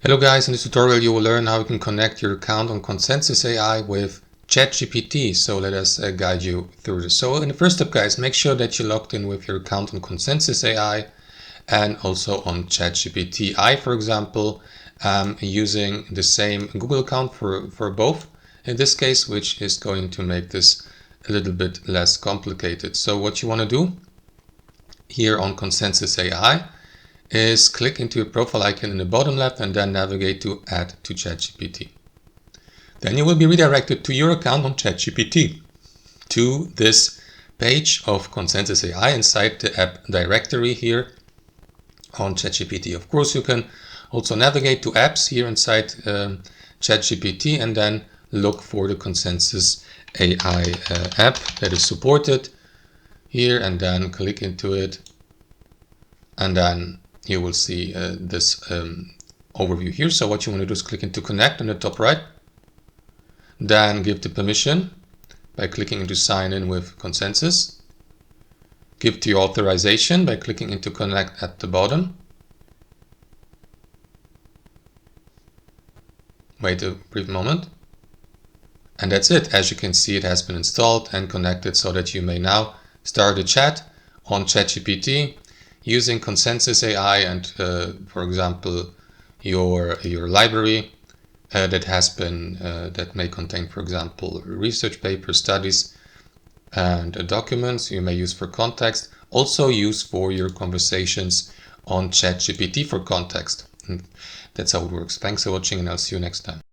Hello guys, in this tutorial you will learn how you can connect your account on Consensus AI with ChatGPT. So let us guide you through this. So in the first step guys, make sure that you're logged in with your account on Consensus AI and also on ChatGPT. I, for example, am using the same Google account for both in this case, which is going to make this a little bit less complicated. So what you want to do here on Consensus AI is click into your profile icon in the bottom left and then navigate to Add to ChatGPT. Then you will be redirected to your account on ChatGPT, to this page of Consensus AI inside the app directory here on ChatGPT. Of course, you can also navigate to apps here inside ChatGPT and then look for the Consensus AI app that is supported here and then click into it, and then you will see this overview here. So what you want to do is click into connect on the top right, then give the permission by clicking into sign in with Consensus, give the authorization by clicking into connect at the bottom, wait a brief moment, and that's it. As you can see, it has been installed and connected so that you may now start a chat on ChatGPT using Consensus AI and, for example, your library that has been that may contain, for example, research papers, studies, and documents you may use for context. Also use for your conversations on ChatGPT for context. That's how it works. Thanks for watching, and I'll see you next time.